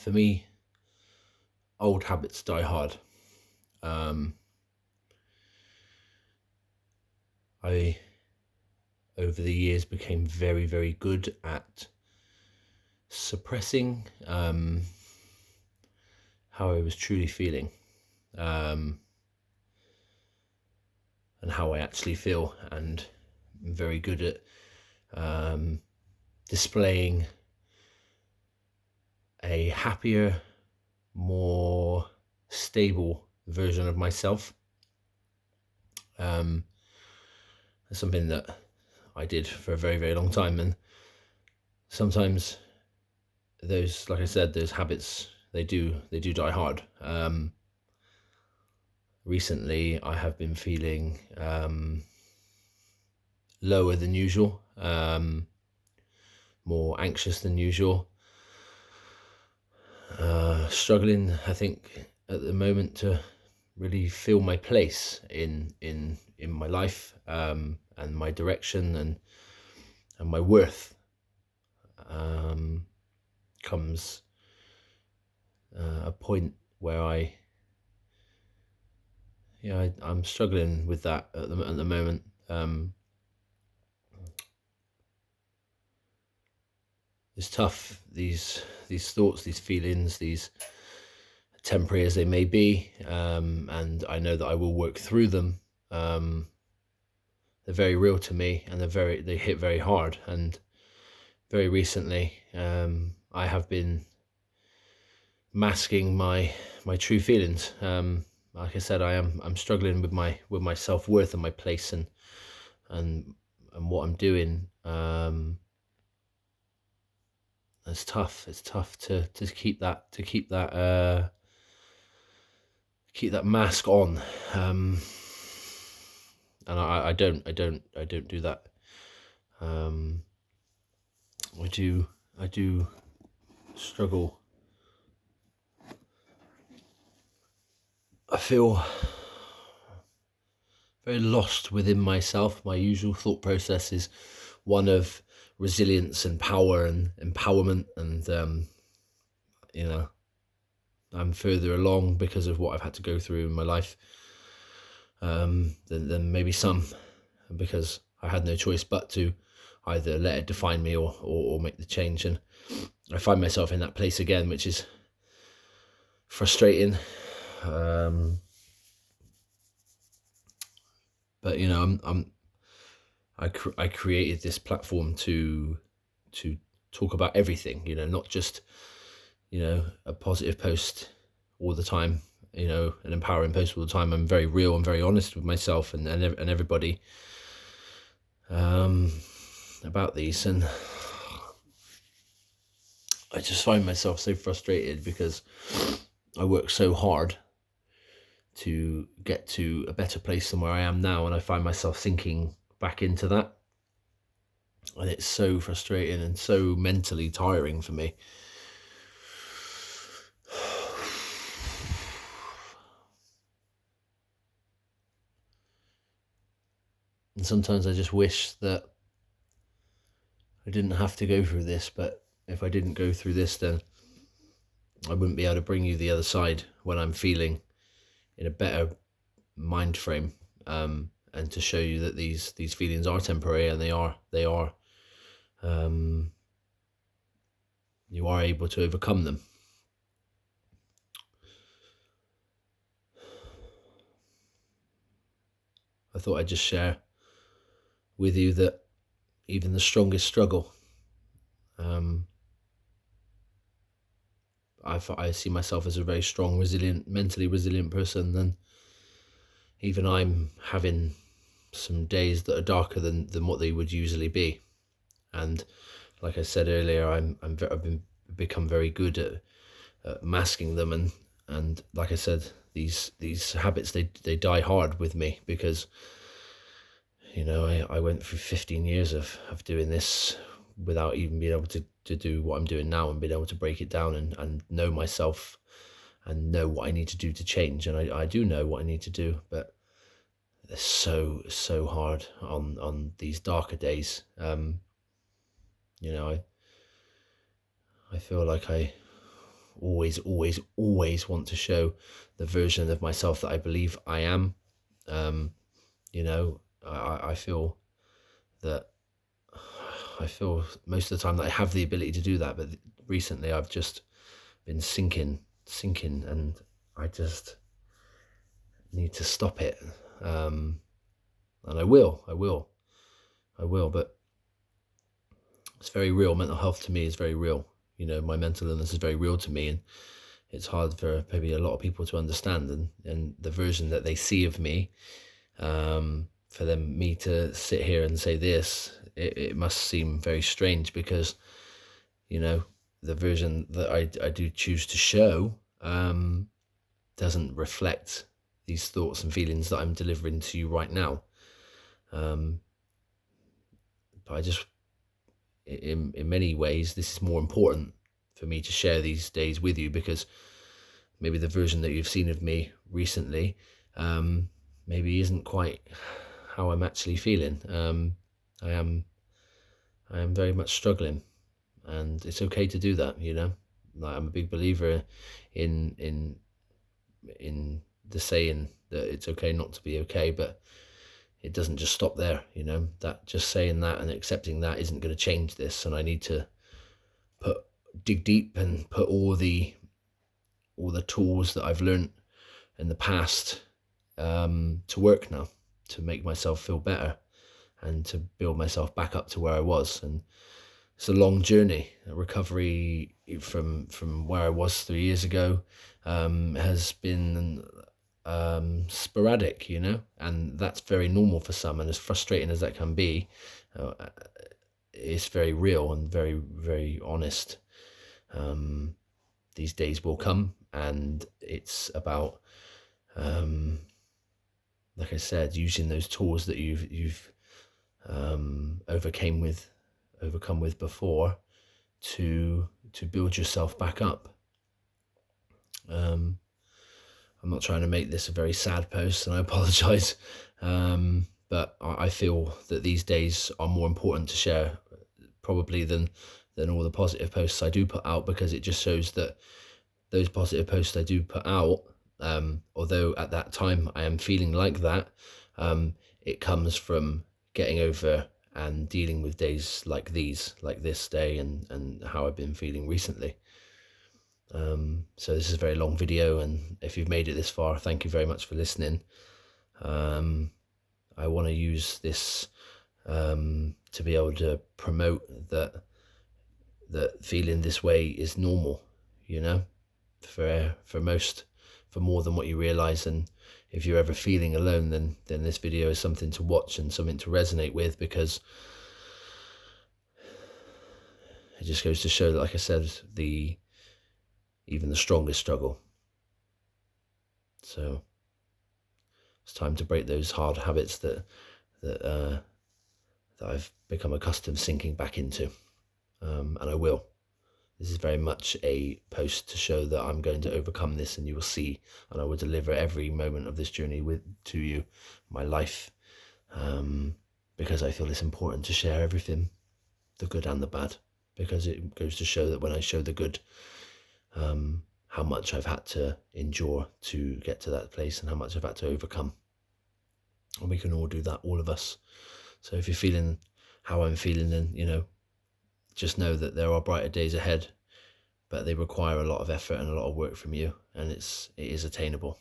for me, old habits die hard. Um, I, over the years, became very, very good at suppressing how I was truly feeling, um, and how I actually feel, and I'm very good at displaying a happier, more stable version of myself. It's something that I did for a very, very long time, and sometimes those, like I said, those habits they do die hard. Recently, I have been feeling lower than usual, more anxious than usual, struggling, I think, at the moment to really feel my place in my life, and my direction, and my worth. Comes a point where I'm struggling with that at the moment. It's tough. These thoughts, these feelings, these temporary as they may be, and I know that I will work through them. They're very real to me, and they hit very hard. And very recently, I have been masking my true feelings. Like I said, I'm struggling with my self-worth and my place, and what I'm doing. It's tough. It's tough to keep that mask on. And I don't do that. Um, I do struggle. I feel very lost within myself. My usual thought process is one of resilience and power and empowerment, and you know, I'm further along because of what I've had to go through in my life, than maybe some, because I had no choice but to either let it define me, or make the change. And I find myself in that place again, which is frustrating. But I created this platform to talk about everything. Not just a positive post all the time. An empowering post all the time. I'm very real and very honest with myself and everybody about these, and I just find myself so frustrated because I work so hard to get to a better place than where I am now, and I find myself sinking back into that, and it's so frustrating and so mentally tiring for me. And sometimes I just wish that I didn't have to go through this, but if I didn't go through this, then I wouldn't be able to bring you the other side when I'm feeling in a better mind frame, and to show you that these feelings are temporary, and they are you are able to overcome them. I thought I'd just share with you that even the strongest struggle, I see myself as a very strong, resilient, mentally resilient person. And even I'm having some days that are darker than what they would usually be. And like I said earlier, I've become very good at masking them. And like I said, these habits, they die hard with me, because I went through 15 years of doing this without even being able to do what I'm doing now, and being able to break it down and know myself and know what I need to do to change. And I do know what I need to do, but it's so hard on these darker days. I feel like I always want to show the version of myself that I believe I am. You know, I feel that most of the time that I have the ability to do that, but recently I've just been sinking, and I just need to stop it. And I will, but it's very real. Mental health to me is very real. You know, my mental illness is very real to me, and it's hard for maybe a lot of people to understand, and the version that they see of me, for me to sit here and say this, it must seem very strange, because, you know, the version that I do choose to show doesn't reflect these thoughts and feelings that I'm delivering to you right now. But I just, in many ways, this is more important for me to share these days with you, because maybe the version that you've seen of me recently maybe isn't quite how I'm actually feeling. I am very much struggling, and it's okay to do that, you know. Like, I'm a big believer in the saying that it's okay not to be okay, but it doesn't just stop there, you know. That just saying that and accepting that isn't going to change this, and I need to dig deep and put all the tools that I've learned in the past to work now, to make myself feel better and to build myself back up to where I was. And it's a long journey. A recovery from where I was 3 years ago has been sporadic, you know, and that's very normal for some. And as frustrating as that can be, it's very real and very, very honest. These days will come, and it's about, like I said, using those tools that you've overcome with before to build yourself back up. I'm not trying to make this a very sad post, and I apologize, but I feel that these days are more important to share probably than all the positive posts I do put out, because it just shows that those positive posts I do put out, although at that time I am feeling like that, it comes from getting over and dealing with days like this day, and how I've been feeling recently. So this is a very long video, and if you've made it this far, thank you very much for listening. I want to use this to be able to promote that feeling this way is normal, you know, for more than what you realize. And if you're ever feeling alone, then this video is something to watch and something to resonate with, because it just goes to show that, like I said, even the strongest struggle. So it's time to break those hard habits that I've become accustomed sinking back into, and I will. This is very much a post to show that I'm going to overcome this, and you will see, and I will deliver every moment of this journey to you, my life, because I feel it's important to share everything, the good and the bad, because it goes to show that when I show the good, how much I've had to endure to get to that place, and how much I've had to overcome. And we can all do that, all of us. So if you're feeling how I'm feeling, then, you know, just know that there are brighter days ahead, but they require a lot of effort and a lot of work from you, and it is attainable.